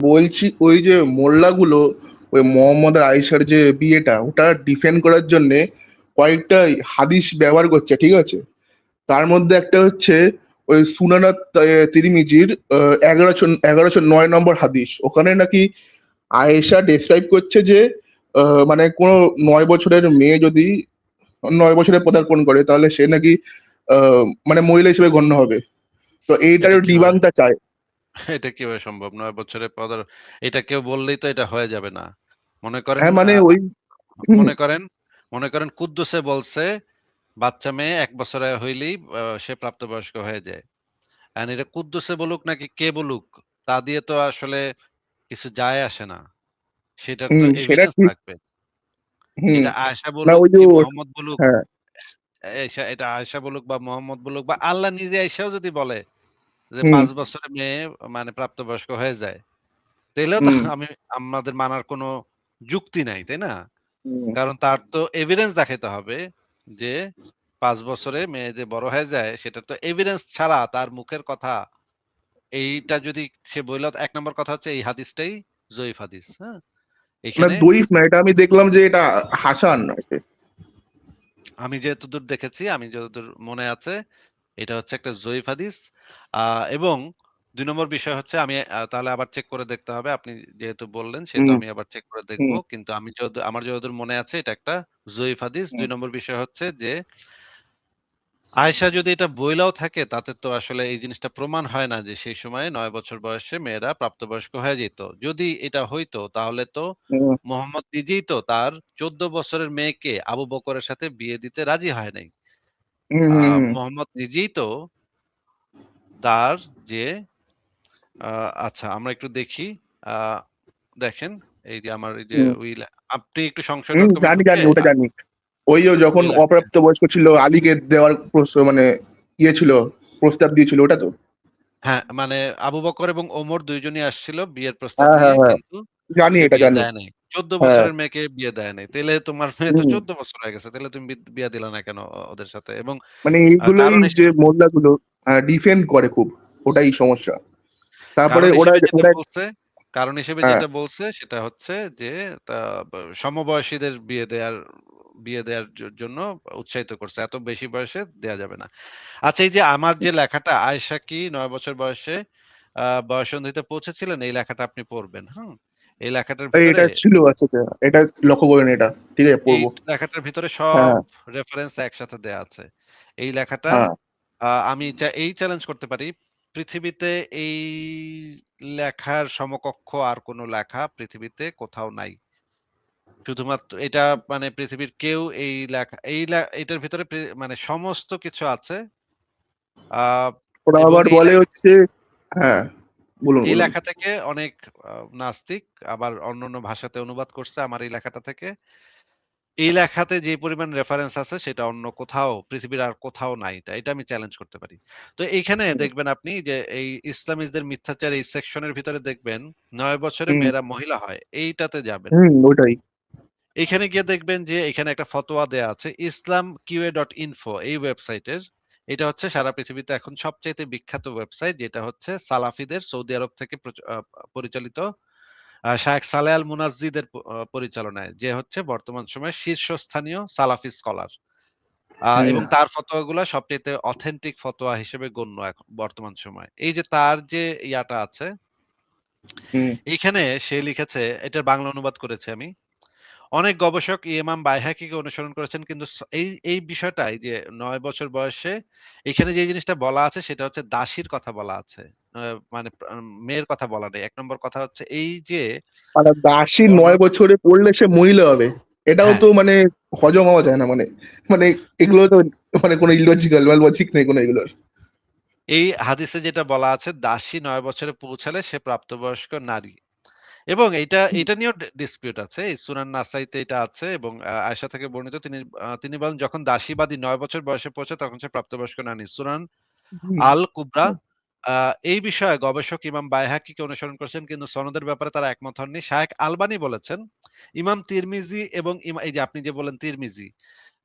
বলছি ওই যে মোল্লাগুলো ওই মোহাম্মদ আয়েশার যে বিয়েটা ওটা ডিফেন্ড করার জন্য কয়েকটা হাদিস ব্যবহার করছে, ঠিক আছে? তার মধ্যে একটা হচ্ছে ওই সুনানাত তিরমিজির 1109 নম্বর হাদিস। ওখানে নাকি আয়েশা ডেসক্রাইব করছে যে মানে কোনো 9 বছরের মেয়ে যদি 9 বছরে পদার্পণ করে তাহলে সে নাকি মানে মহিলা হিসেবে গণ্য হবে। তো এইটার এটা কিভাবে ডিবাংটা চায়। এটা কিভাবে সম্ভব? ৯ বছরে এটা কেউ বললেই তো এটা হয়ে যাবে না। মনে করেন হ্যাঁ মানে ওই মনে করেন মনে করেন কুদ্দুসে বলছে বাচ্চা মেয়ে ১ বছরে হইলেই সে প্রাপ্তবয়স্ক হয়ে যায়। এটা কুদ্দুসে বলুক নাকি কে বলুক তা দিয়ে তো আসলে কিছু যায় আসে না। সেটার তো সেটা এভিডেন্স ঠিক। লাগবে। হুম। এটা আয়েশা না বলুক ওই যে কি মোহাম্মদ বলুক, হ্যাঁ। এটা আয়েশা বলুক বা মোহাম্মদ বলুক বা আল্লাহ নিজে আইসাও যদি বলে যে হুম ৫ বছরের মেয়ে মানে প্রাপ্তবয়স্ক হয়ে যায়, তাইলেও তো হুম আমাদের মানার কোনো যুক্তি নাই, তাই না? হুম। কারণ তার তো এভিডেন্স দেখাইতে হবে যে ৫ বছরে মেয়ে যে বড় হয়ে যায় সেটা তো এভিডেন্স ছাড়া তার মুখের কথা এইটা যদি সে বইল ১ নম্বর কথা হচ্ছে এই হাদিসটাই জয়ীফ হাদিস, হ্যাঁ? না এখানে দইফ না, এটা আমি দেখলাম যে এটা হাসান আছে। আমি যেহেতু দেখেছি, আমি যতদূর মনে আছে এটা হচ্ছে একটা জয়ীফ হাদিস। এবং ২ নম্বর বিষয় হচ্ছে আমি তাহলে আবার চেক করে দেখতে হবে। আপনি যেহেতু বললেন সেহেতু হুম আমি আবার চেক করে দেখব। হুম কিন্তু আমার যতদূর মনে আছে এটা একটা জয়ীফ হাদিস। হুম ২ নম্বর বিষয় হচ্ছে যে আয়েশা যদি এটা বইলাও থাকে তাতে তো আসলে এই জিনিসটা প্রমাণ হয় না যে সেই সময়ে ৯ বছর বয়সে মেয়েরা প্রাপ্তবয়স্ক হয়ে যেত। যদি এটা হইতো তাহলে তো হুম মোহাম্মদ নিজেই তো তার ১৪ বছরের মেয়েকে আবু বকরের সাথে বিয়ে দিতে রাজি হয় নাই। হুম হুম হুম। মোহাম্মদ নিজেই তো তার যে আ আচ্ছা আমরা একটু দেখি। আ দেখেন এই যে আমার এই যে হুম। আপনি একটু সংশয় ডট কম এ জানি ঢুকে জানি ওটা জানি। ওই ও যখন ওই লেখা অপ্রাপ্ত বয়স্ক ছিল আলীকে দেওয়ার মানে ইয়ে ছিল, প্রস্তাব দিয়েছিল ওটা তো। হ্যাঁ, মানে আবু বকর এবং ওমর ২ জনই আসছিল বিয়ের প্রস্তাব হ্যাঁ নিয়ে হ্যাঁ হ্যাঁ, কিন্তু জানি সে এটা বিয়ে জানি। দেয় নাই। ১৪ হ্যাঁ। বছরের মেয়েকে বিয়ে দেয় নাই। তাইলে তোমার মেয়ে তো হুম। ১৪ বছর হয়ে গেছে। তাইলে তুমি বিয়া দিলা না কেন ওদের সাথে? এবং মানে এইগুলোই কারণ যে হিসেবে মোল্লাগুলো ডিফেন্ড করে খুব, ওটাই সমস্যা। তারপরে কারণ ওরা হিসেবে যেটা ওরা বলছে কারণ হিসেবে হ্যাঁ। যেটা বলছে সেটা হচ্ছে যে তা সমবয়সীদের বিয়ে দেয়ার জন্য উৎসাহিত করছে। এত বেশি বয়সে দেয়া যাবে না। আচ্ছা এই যে আমার যে লেখাটা আয়েশা কি ৯ বছর বয়সে বয়ঃসন্ধিতে পৌঁছেছিলেন এই লেখাটা আপনি পড়বেন, হুম? এই লেখাটার ভিতরে এটা ছিল, আচ্ছা আচ্ছা, এটা লক্ষ্য করেন এটা। ঠিক আছে, এই পড়বো। লেখাটার ভিতরে সব হ্যাঁ রেফারেন্স একসাথে দেয়া আছে। এই লেখাটা হ্যাঁ। আমি এই চ্যালেঞ্জ করতে পারি। পৃথিবীতে এই লেখার সমকক্ষ আর কোনো লেখা পৃথিবীতে কোথাও নাই। শুধুমাত্র এটা মানে পৃথিবীর কেউ এই লেখা এটার ভিতরে মানে সমস্ত কিছু আছে। আ ওরা এবং আবার বলে হচ্ছে হ্যাঁ, বলুন এই বলুন। লেখা থেকে অনেক নাস্তিক আবার অন্যান্য ভাষাতে অনুবাদ করছে আমার এই লেখাটা থেকে। এই লেখাতে যে পরিমাণ রেফারেন্স আছে সেটা অন্য কোথাও পৃথিবীর আর কোথাও নাই। এটা আমি চ্যালেঞ্জ করতে পারি। তো এইখানে দেখবেন আপনি যে এই ইসলামিস্টদের মিথ্যাচার এই সেকশনের ভিতরে দেখবেন ৯ বছরে হুম মেয়েরা মহিলা হয়। এইটাতে যাবেন। হুম ওটাই। এখানে গিয়ে দেখবেন যে এখানে একটা ফতোয়া দেয়া আছে islamqa.info এই ওয়েবসাইটের। এটা হচ্ছে সারা পৃথিবীতে এখন সবচাইতে বিখ্যাত ওয়েবসাইট যেটা হচ্ছে সালাফিদের সৌদি আরব থেকে পরিচালিত শায়েখ সালেহ আল মুনাজ্জিদের পরিচালনায় যে হচ্ছে বর্তমান সময়ে শীর্ষস্থানীয় সালাফি স্কলার। হুম এবং তার ফতোয়াগুলা সবচাইতে অথেন্টিক ফতোয়া হিসেবে গণ্য এখন বর্তমান সময়ে। এই যে তার যে ইয়াটা আছে, হুম এইখানে সে লিখেছে এটার বাংলা অনুবাদ করেছি আমি। অনেক গবেষক ইমাম বাইহাকিকে অনুসরণ করেছেন কিন্তু এই বিষয়টাই যে ৯ বছর বয়সে এখানে যে জিনিসটা বলা আছে সেটা হচ্ছে দাসীর কথা বলা আছে। মানে মেয়ের কথা বলা নেই। ১ নম্বর কথা হচ্ছে এই যে আর দাসী বর্ণনা 9 বছরে পড়লে সে মহিলা হবে, এটাও হ্যাঁ, তো মানে হজম হওয়া যায় না মানে। মানে এগুলো তো মানে কোনো ইলজিক্যাল বা লজিক নেই কোনো এগুলোর। এই হাদিসে যেটা বলা আছে দাসী ৯ বছরে পৌঁছালে সে প্রাপ্তবয়স্ক নারী। এবং এটা নিয়েও ডিসপিউট আছে। এই সুনান নাসাইতে এটা আছে এবং আয়েশা থেকে বর্ণিত তিনি বলেন যখন দাসীবাদী ৯ বছর বয়সে পৌঁছে তখন সে প্রাপ্তবয়স্ক নারী। সুনান হুম আল কুবরা এই বিষয়ে গবেষক ইমাম বাইহাকিকে অনুসরণ করেছেন কিন্তু সনদের ব্যাপারে তারা একমত হননি। শায়েখ আলবানী বলেছেন, ইমাম তিরমিজি এবং এই যে আপনি যে বললেন তিরমিজি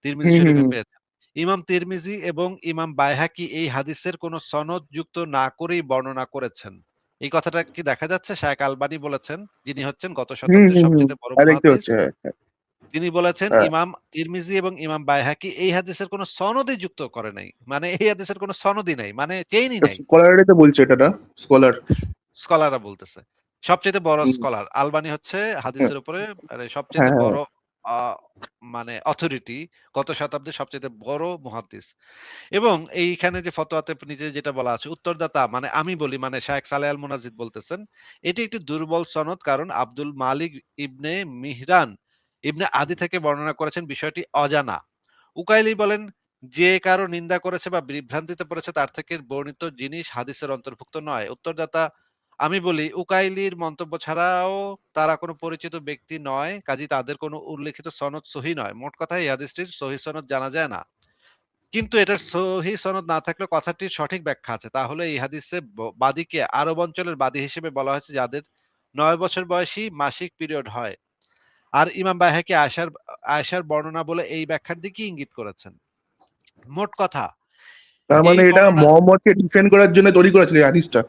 হুম হুম শরীফে হুম। পেয়েছেন। ইমাম তিরমিজি এবং ইমাম বাইহাকি এই হাদিসের কোন সনদ যুক্ত না করেই বর্ণনা করেছেন। এই কথাটা কি দেখা যাচ্ছে? শায়খ আলবানী বলেছেন, যিনি হচ্ছেন গত হুম শতাব্দীর হুম হুম। সবচাইতে বড় দেখতে মুহাদ্দিস। হচ্ছে, হ্যাঁ হ্যাঁ তিনি বলেছেন হ্যাঁ। ইমাম তিরমিজি এবং ইমাম বাইহাকি এই হাদিসের কোনো সনদই যুক্ত করে নাই। মানে এই হাদিসের কোনো সনদই নাই। মানে চেইনই নাই। স্কলারই তো বলছে এটা, না? স্কলার। স্কলাররা বলতেছে। সবচাইতে বড় হুম। স্কলার। আলবানী হচ্ছে হ্যাঁ হাদিসের উপরে হ্যাঁ সবচাইতে হ্যাঁ। বড় আ মানে অথরিটি, গত শতাব্দীর সবচাইতে বড় মুহাদ্দিস। এবং এইখানে যে ফতোয়াতে নিজে যেটা বলা আছে, উত্তরদাতা মানে আমি বলি, মানে শায়েখ সালেহ আল মুনাজ্জিদ বলতেছেন, এটি একটি দুর্বল সনদ, কারণ আব্দুল মালিক ইবনে মিহরান ইবনে আদি থেকে বর্ণনা করেছেন বিষয়টি অজানা। উকাইলি বলেন, যে কারো নিন্দা করেছে বা বিভ্রান্তিতে পড়েছে তার থেকে বর্ণিত জিনিস হাদিসের অন্তর্ভুক্ত নয়। উত্তরদাতা আমি বলি, উকাইলির মন্তব্য ছাড়াও তারা কোনো পরিচিত ব্যক্তি নয়, কাজেই তাদের কোনো উল্লেখিত সনদ সহি নয়। মোট কথা এই হাদিসটির সহি সনদ জানা যায় না। কিন্তু এটার সহি সনদ না থাকলেও কথাটির সঠিক ব্যাখ্যা আছে। তাহলে এই হাদিসে বাদীকে আরব অঞ্চলের বাদী হিসেবে বলা হয়েছে যাদের ৯ বছর বয়সী মাসিক পিরিয়ড হয়। আর ইমাম বাইহাকি আয়েশার বর্ণনা বলে এই ব্যাখ্যার দিকেই ইঙ্গিত করেছেন। মোট কথা, তার এই মানে এটা বর্ণনা, মোহাম্মদকে ডিফেন্ড করার জন্য তৈরি করেছিল এই হাদিসটা।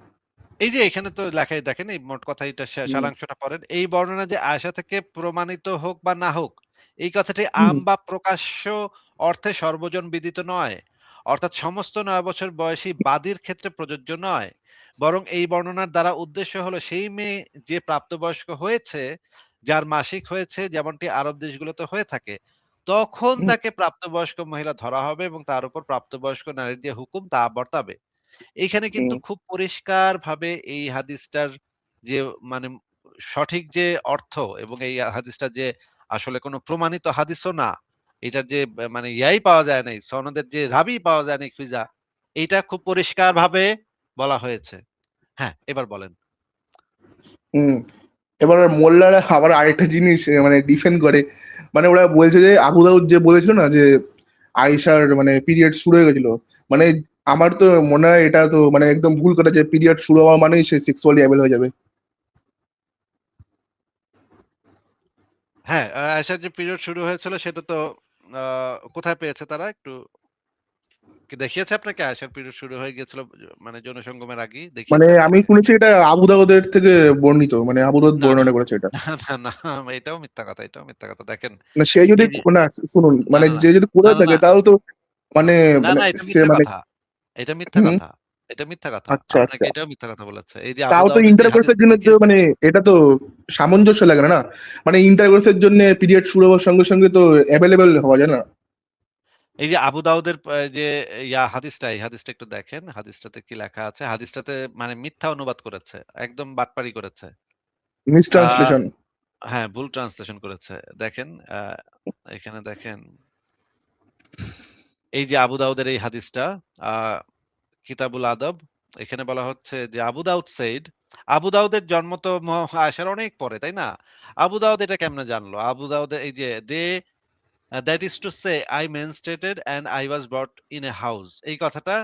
এই যে এখানে তো লেখাই দেখেন, এই মোট কথা এটা হুম সারাংশটা পড়েন। এই বর্ণনা যে আয়েশা থেকে প্রমাণিত হোক বা না হোক, এই কথাটি হুম আম বা প্রকাশ্য অর্থে সর্বজন বিদিত নয়। অর্থাৎ সমস্ত ৯ বছর বয়সী বাদীর ক্ষেত্রে প্রযোজ্য নয়। বরং এই বর্ণনার দ্বারা উদ্দেশ্য হলো সেই মেয়ে যে প্রাপ্তবয়স্ক হয়েছে, যার মাসিক হয়েছে, যেমনটি আরব দেশগুলোতে হয়ে থাকে, তখন হুম তাকে প্রাপ্তবয়স্ক মহিলা ধরা হবে এবং তার উপর প্রাপ্তবয়স্ক নারীর যে হুকুম তা বর্তাবে। এইখানে কিন্তু হুম খুব পরিষ্কারভাবে এই হাদিসটার যে মানে সঠিক যে অর্থ, এবং এই হাদিসটা যে আসলে কোনো প্রমাণিত হাদিসও না, এটার যে মানে ইয়াই পাওয়া যায় নাই, সনদের যে রাবি পাওয়া যায় নাই খুঁজা, এইটা খুব পরিষ্কারভাবে বলা হয়েছে। হ্যাঁ, এবার বলেন। হুম। এবার মোল্লারা আবার আরেকটা জিনিস মানে ডিফেন্ড করে। মানে ওরা বলছে যে আবু দাউদ যে বলেছিল না যে আয়েশার মানে পিরিয়ড শুরু হয়ে গেছিল, মানে আমার তো মনে হয় এটা তো মানে একদম ভুল কথা যে পিরিয়ড শুরু হওয়া মানেই সে সেক্সুয়ালি অ্যাবেল হয়ে যাবে। হ্যাঁ, আয়েশার যে পিরিয়ড শুরু হয়েছিল সেটা তো আ কোথায় পেয়েছে তারা? একটু কি দেখিয়েছে আপনাকে আয়েশার পিরিয়ড শুরু হয়ে গিয়েছিল মানে যৌন সঙ্গমের আগেই মানে দেখিয়েছে আমি আপনাকে? শুনেছি এটা আবু দাউদের থেকে বর্ণিত, মানে আবু দাউদ না, না, বর্ণনা করেছে এটা। না, না, না, এটাও মিথ্যা কথা, এটাও মিথ্যা কথা। দেখেন, না সে যদি এই যে না, শুনুন, না, মানে না, না, যে যদি না, করে না, থাকে না, তাহলে তো মানে না, মানে না, এটা সে মিথ্যা মানে কথা। এটা মিথ্যা হুম, কথা। এটা মিথ্যা কথা। আচ্ছা আপনাকে আচ্ছা। এটাও মিথ্যা কথা বলেছে। এই যে আবু তাও তো দাউদের যে ইন্টারকোর্সের হাদিসটা জন্য তো দেখিয়েছে, মানে এটা তো সামঞ্জস্য লাগে না, না? মানে ইন্টারকোর্সের জন্য পিরিয়ড শুরু হওয়ার সঙ্গে সঙ্গে তো অ্যাভেলেবেল হওয়া যায় না? এই যে আবু দাউদের যে হাদিসটা, এই হাদিসটা একটু দেখেন। হাদিসটাতে কি লেখা আছে? হাদিসটাতে মানে মিথ্যা অনুবাদ করেছে। একদম বাটপারি করেছে। মিস আ ট্রান্সলেশন। হ্যাঁ, ভুল ট্রান্সলেশন করেছে। দেখেন, এখানে দেখেন, এই যে আবু দাউদের এই হাদিসটা, আ কিতাবুল আদব, এখানে বলা হচ্ছে যে আবু দাউদ সেইড, আবু দাউদের জন্ম তো আয়েশার অনেক পরে, তাই না? আবু দাউদ এটা কেমনে জানলো? আবু দাউদ এই যে that is to say I menstruated and I was brought in a house, এই কথাটা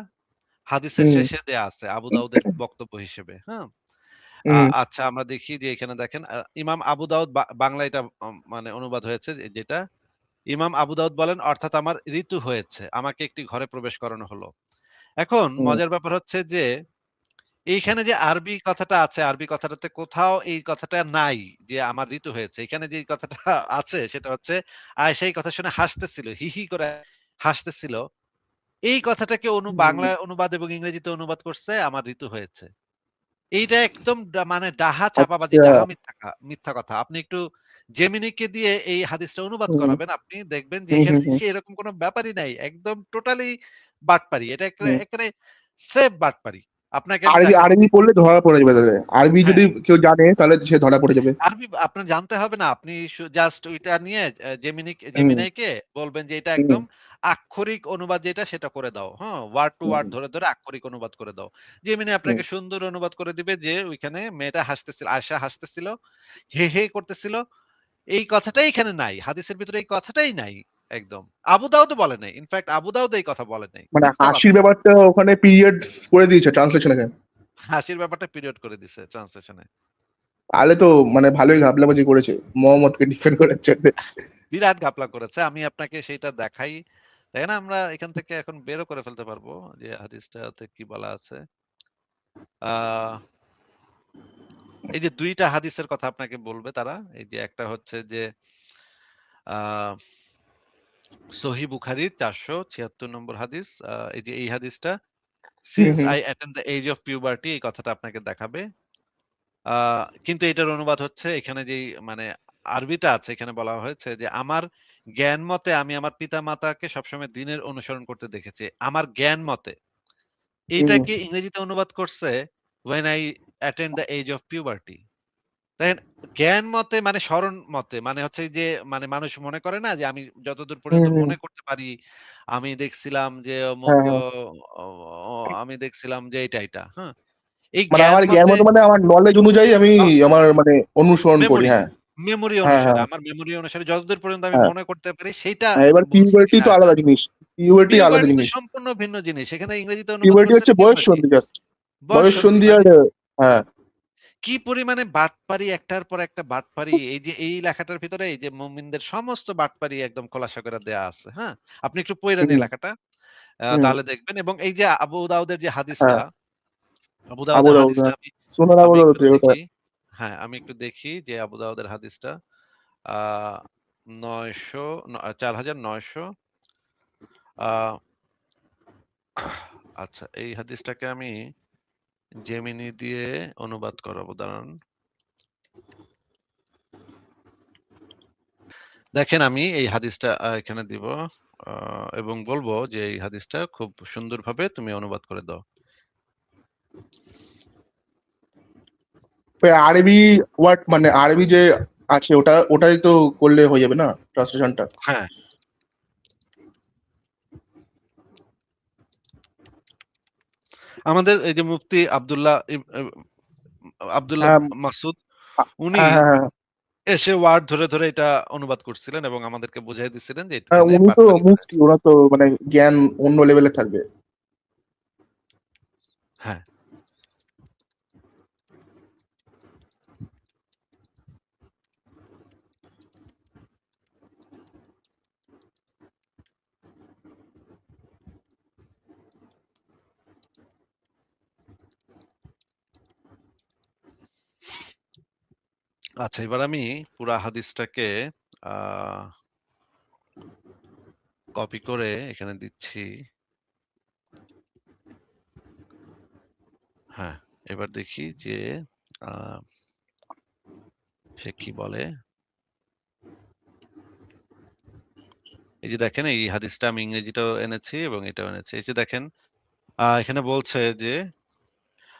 হাদিসের হুম শেষে দেয়া আছে আবু দাউদের বক্তব্য হিসেবে। হ্যাঁ? হুম আচ্ছা, আমরা দেখি যে এখানে দেখেন, ইমাম আবু দাউদ বাংলায় এটা মানে অনুবাদ হয়েছে যেটা, ইমাম আবু দাউদ বলেন, অর্থাৎ আমার ঋতু হয়েছে, আমাকে একটি ঘরে প্রবেশ করানো হলো। এখন হুম মজার ব্যাপার হচ্ছে যে এইখানে যে আরবি কথাটা আছে, আরবি কথাটাতে কোথাও এই কথাটা নাই যে আমার ঋতু হয়েছে। এখানে যে কথাটা আছে সেটা হচ্ছে আয়েশা এই কথা শুনে হাসতেছিল। হি, হি করে হাসতেছিল। এই কথাটাকে হুম। বাংলায় অনুবাদ এবং ইংরেজিতে অনুবাদ করছে আমার ঋতু হয়েছে। এইটা একদম মানে ডাহা চাপাবাজি, আচ্ছা। ডাহা মিথ্যা কথা। আপনি একটু জেমিনিকে দিয়ে এই হাদিসটা অনুবাদ হুম করাবেন। আপনি দেখবেন যে হুম এখানে হুম হুম এরকম কোন ব্যাপারই নাই। একদম টোটালি বাটপারি। এটা হুম। একেবারে সেফ বাটপারি। আপনাকে আমি আরবি দেখাচ্ছি। আরবি পড়লে ধরা পড়ে যাবে তাহলে। আরবি যদি হ্যাঁ, কেউ জানে তাহলে সে ধরা পড়ে যাবে। আরবি আপনার জানতে হবে না। আপনি জাস্ট ওইটা নিয়ে হুম জেমিনাইকে বলবেন যে এটা হুম একদম আক্ষরিক অনুবাদ যেটা সেটা করে দাও। হ্যাঁ? ওয়ার্ড টু ওয়ার্ড হুম ধরে আক্ষরিক অনুবাদ করে দাও। জেমিনি হুম। আপনাকে সুন্দর অনুবাদ করে দিবে যে ওইখানে মেয়েটা হাসতেছিল, আয়েশা হাসতেছিল, হে, হে করতেছিল। এই কথাটাই এখানে নাই। হাদিসের ভিতরে এই কথাটাই নাই একদম। আবু দাউদও বলে নাই। ইনফেক্ট আবু দাউদ এই কথা বলে নাই। মানে মিথ্যা কথা হাসির এগুলো। ব্যাপারটা ওখানে পিরিয়ড করে দিয়েছে ট্রান্সলেশনে। হাসির ব্যাপারটা পিরিয়ড করে দিছে ট্রান্সলেশনে। তাহলে তো মানে ভালোই ঘাপলাবাজি করেছে মোহাম্মদকে ডিফেন্ড করার জন্য। বিরাট ঘাপলা করেছে। আমি আপনাকে সেইটা দেখাই। দেখেন, আমরা এখান থেকে এখন বেরও করে ফেলতে পারবো যে হাদিসটাতে কি বলা আছে। আ এই যে ২ টা হাদিসের কথা আপনাকে বলবে তারা। এই যে একটা হচ্ছে যে আ সহিহ বুখারীর ৪৭৬ নম্বর হাদিস। এই যে এই হাদিসটা হুম, "Since hmm, I attained the age of puberty" এই কথাটা আপনাকে দেখাবে। আ কিন্তু এটার অনুবাদ হচ্ছে এখানে যেই মানে আরবিটা আছে এখানে বলা হয়েছে যে, "আমার জ্ঞান মতে আমি আমার পিতা-মাতাকে সবসময় দ্বীনের অনুসরণ করতে দেখেছি।" আমার জ্ঞান মতে। হুম, এইটাকে ইংরেজিতে অনুবাদ করছে "When I attained the age of puberty" দেখেন জ্ঞান মতে মানে স্মরণ মতে মানে হচ্ছে যে মানে মানুষ মনে করে না যে আমি যতদূর হুম, পর্যন্ত হুম, মনে করতে পারি আমি দেখছিলাম যে অমুক হ্যাঁ, হ্যাঁ। আমি দেখছিলাম যে এটা হ্যাঁ এই মানে জ্ঞান আমার জ্ঞান মতে মতো মানে আমার নলেজ অনুযায়ী আমি আমার মানে অনুসরণ করি। মেমোরি হ্যাঁ, মেমোরি হ্যাঁ, অনুসারে হ্যাঁ, আমার মেমোরি অনুসারে যতদূর পর্যন্ত আমি হ্যাঁ। মনে করতে পারি সেইটা হ্যাঁ, এবার বলছে পিউবার্টি কিনা তো এটা আলাদা জিনিস। পিউবার্টি আলাদা পিউবার্টি তো জিনিস। সম্পূর্ণ ভিন্ন জিনিস এখানে ইংরেজিতে অনুবাদ পিউবার্টি করছে হচ্ছে পিউবার্টি বয়ঃসন্ধি জাস্ট। বয়ঃসন্ধি বয়ঃসন্ধি আর মানে হ্যাঁ, কি পরিমাণে বাটপারি একটার পর একটা বাটপারি এই যে এই লেখাটার ভিতরে এই যে মুমিনদের সমস্ত বাটপারি একদম খোলাসা করে দেয়া আছে হ্যাঁ আপনি একটু পড়ে নিন হুম, লেখাটা হুম, তাহলে দেখবেন এবং এই যে আবু দাউদের যে হ্যাঁ, হাদিসটা আবু আবু দাউদের দাউদ হাদিসটা হ্যাঁ। সুনান আবু আমি দাউদ একটু ওটা। দেখি হ্যাঁ আমি একটু দেখি যে আবু দাউদের হাদিসটা আহ ৪,৯০০ আহ আচ্ছা এই হাদিসটাকে আমি জেমিনি দিয়ে অনুবাদ করাবো দাঁড়ান দেখেন আমি এই হাদিসটা এখানে দিব এবং বলবো যে এই হাদিসটা খুব সুন্দরভাবে তুমি অনুবাদ করে দাও। ওই আরবি ওয়ার্ড মানে আরবি যে আছে ওটাই তো করলে হয়ে যাবে না ট্রান্সলেশনটা? হ্যাঁ, আমাদের এই যে মুফতি আব্দুল্লাহ হ্যাঁ, মাসুদ আ উনি হ্যাঁ, হ্যাঁ, হ্যাঁ। এসে ওয়ার্ড ধরে, ধরে এটা অনুবাদ করছিলেন এবং আমাদেরকে বুঝাই দিচ্ছিলেন যে হ্যাঁ, এখানে উনি তো বাটপারি করা মুফতি, হয়েছে। ওরা তো মানে জ্ঞান অন্য লেভেলে থাকবে। হ্যাঁ, আচ্ছা এবার আমি পুরা হাদিসটাকে আ কপি করে এখানে দিচ্ছি। হ্যাঁ, এবার দেখি যে আ সে কি বলে? এই যে দেখেন এই হাদিসটা আমি ইংরেজিটাও এনেছি এবং এটাও এনেছি। এই যে দেখেন এখানে বলছে যে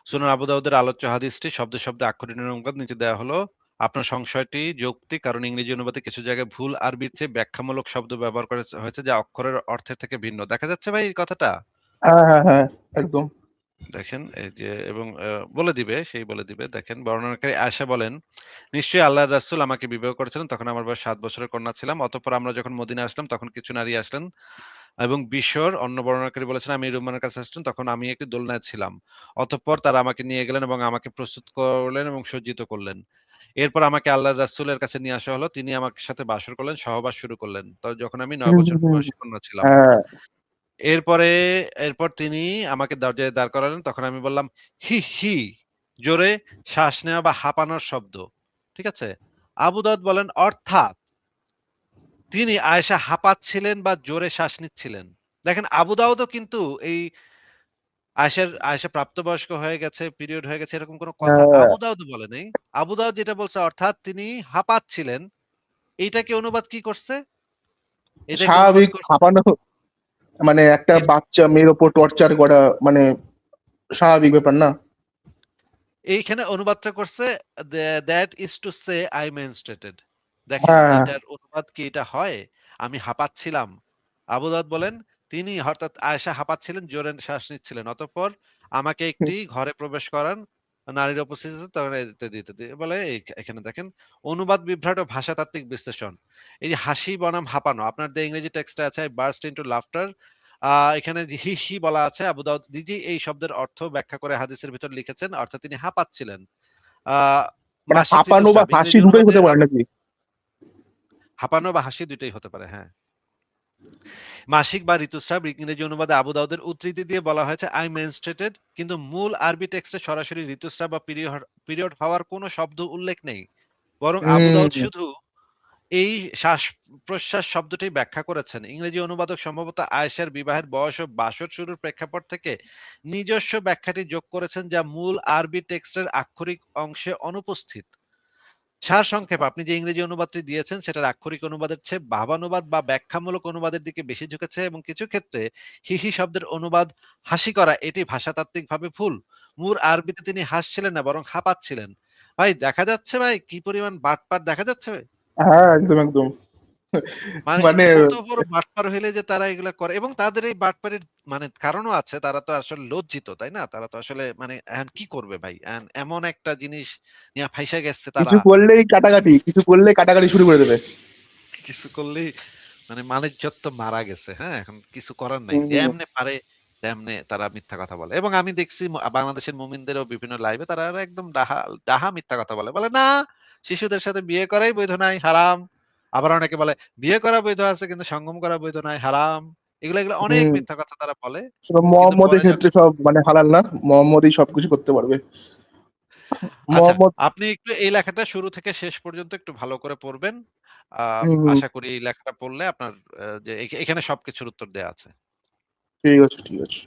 সুনান আবু দাউদের আলোচ্য হাদিসটি শব্দে, শব্দে আক্ষরিক অনুবাদ নিচে দেয়া হলো। আপনার সংশয়টি যৌক্তিক কারণ ইংরেজি অনুবাদে কিছু জায়গায় ভুল আরবির চেয়ে ব্যাখ্যামূলক শব্দ ব্যবহার করা হয়েছে যা অক্ষরের অর্থের থেকে ভিন্ন। দেখা যাচ্ছে ভাই এই কথাটা? হ্যাঁ, হ্যাঁ, হ্যাঁ, একদম। দেখেন এই যে এবং বলে দিবে, সেই বলে দিবে। দেখেন বর্ণনাকারী আয়েশা বলেন, "নিশ্চয়ই আল্লাহর রাসূল আমাকে বিবাহ করেছিলেন। তখন আমার বয়স ৭ বছরের কন্যা ছিলাম। অতঃপর আমরা যখন মদিনায় আসলাম তখন কিছু নারী আসলেন এবং বিশ্বর অন্য বর্ণনাকারী বলেছেন, আমি রুমানের কাছে আসলাম তখন আমি একটি দোলনায় ছিলাম। অতঃপর তারা আমাকে নিয়ে গেলেন এবং আমাকে প্রস্তুত করলেন এবং সজ্জিত করলেন। এরপর আমাকে আল্লাহর রাসূলের কাছে নিয়ে আসা হলো। তিনি আমার সাথে বাসর করলেন, সহবাস শুরু করলেন। যখন আমি ৯ হুম, বছর হুম, হুম। বয়সী কন্যা ছিলাম। হ্যাঁ, এরপরে এরপর তিনি আমাকে দরজায় দাঁড় করালেন। তখন আমি বললাম, হি, হি। জোরে শ্বাস নেওয়া বা হাঁপানোর শব্দ। ঠিক আছে? আবু দাউদ বলেন অর্থাৎ তিনি আয়েশা হাঁপাচ্ছিলেন বা জোরে শ্বাস নিচ্ছিলেন। দেখেন আবু দাউদও কিন্তু এই আয়েশা প্রাপ্তবয়স্ক হয়ে গেছে, পিরিয়ড হয়ে গেছে এরকম কোন কথা হ্যাঁ, আবু দাউদ বলে নাই। আবু দাউদ যেটা বলছে অর্থাৎ তিনি হাঁপাচ্ছিলেন। এইটাকে অনুবাদ কি করছে? এটাকে অনুবাদ স্বাভাবিক করছে হাঁপানো মানে একটা এই বাচ্চা মেয়ের ওপর টর্চার করা মানে স্বাভাবিক ব্যাপার না? এইখানে অনুবাদটা করছে that is to say I menstruated. দেখেন হ্যাঁ, হ্যাঁ। এইটার অনুবাদ কি এটা হয়? আমি হাঁপাচ্ছিলাম। আবু দাউদ বলেন তিনি অর্থাৎ আয়েশা হাঁপাচ্ছিলেন, জোরে শ্বাস নিচ্ছিলেন। অতঃপর আমাকে একটি ঘরে প্রবেশ করান। নারীর উপস্থিতিতে তখন ইত্যাদি, ইত্যাদি বলে এখানে দেখেন অনুবাদ বিভ্রাট ও ভাষাতাত্ত্বিক বিশ্লেষণ। এই যে হাসি বনাম হাঁপানো আপনার যে ইংরেজি টেক্সটে আছে I burst into laughter এখানে যে হি, হি বলা আছে আবু দাউদ নিজেই এই শব্দের অর্থ ব্যাখ্যা করে হাদিসের ভিতর লিখেছেন। অর্থাৎ তিনি হাঁপাচ্ছিলেন। আ মানে মাসিক হাঁপানো বা ঋতুস্রাব হাসি ইংরেজি দুটোই অনুবাদে হতে পারে নাকি? হাঁপানো বা হাসি ২ টাই হতে পারে। হ্যাঁ। মাসিক বা ঋতুস্রাব ইংরেজি অনুবাদে আবু দাউদের উদ্ধৃতি দিয়ে বলা হয়েছে আই মেনস্ট্রেটেড, কিন্তু মূল আরবি টেক্সটে সরাসরি ঋতুস্রাব বা পিরিয়ড হওয়ার কোনো শব্দ উল্লেখ নেই। বরং আবু দাউদ হুম। শুধু এই শ্বাস-প্রশ্বাস শব্দটি ব্যাখ্যা করেছেন। ইংরেজি অনুবাদক সম্ভবত আয়েশার বিবাহের বয়স ও বাসর শুরুর প্রেক্ষাপট থেকে নিজস্ব ব্যাখ্যাটি যোগ করেছেন, যা মূল আরবি টেক্সটের আক্ষরিক অংশে অনুপস্থিত। সারসংক্ষেপ, আপনি যে ইংরেজি অনুবাদটি দিয়েছেন সেটার আক্ষরিক অনুবাদের চেয়ে ভাবানুবাদ বা ব্যাখ্যামূলক অনুবাদের দিকে বেশি ঝুঁকেছে, এবং কিছু ক্ষেত্রে হিহি শব্দের অনুবাদ হাসি করা এটি ভাষাতাত্ত্বিকভাবে ভুল। মূল আরবিতে তিনি হাসছিলেন না, বরং হাঁপাচ্ছিলেন। ভাই দেখা যাচ্ছে ভাই কি পরিমাণ বাটপার দেখা যাচ্ছে? হ্যাঁ, একদম একদম। মানে মানে কত বড় বাটপার হইলে যে তারা এগুলা করে, এবং তাদের এই বাটপারির মানে কারণও আছে। তারা তো আসলে লজ্জিত, তাই না? তারা তো আসলে মানে এখন কি করবে ভাই? এমন একটা জিনিস নিয়া ফাইসা গেছে তারা, কিছু করলেই কাটাকাটি, কিছু করলেই কাটাকাটি শুরু করে দেবে। কিছু করলেই মানে মানিজ্যত তো মারা গেছে। হ্যাঁ? এখন কিছু করার নাই। হুম। যেমনে পারে তেমনে তারা মিথ্যা কথা বলে। এবং আমি দেখছি বাংলাদেশের মুমিনদেরও বিভিন্ন লাইভে তারা একদম ডাহা ডাহা মিথ্যা কথা বলে। বলে, "না, শিশুদের সাথে বিয়ে করাই বৈধ নাই, হারাম।" আবার অনেকে বলে, "বিয়ে করা বৈধ আছে কিন্তু সঙ্গম করা বৈধ নাই, হারাম।" এগুলা অনেক হুম। মিথ্যা কথা তারা বলে। সব কিন্তু মোহাম্মদের পরে ক্ষেত্রে যখন সব মানে হালাল না, মোহাম্মদই সবকিছু করতে পারবে। আচ্ছা, মোহাম্মদ। আপনি একটু এই লেখাটা শুরু থেকে শেষ পর্যন্ত একটু ভালো করে পড়বেন। আ হুম, হুম। আশা করি এই লেখাটা পড়লে আপনার যে এখানে সবকিছুর উত্তর দেয়া আছে। ঠিক আছে, ঠিক আছে।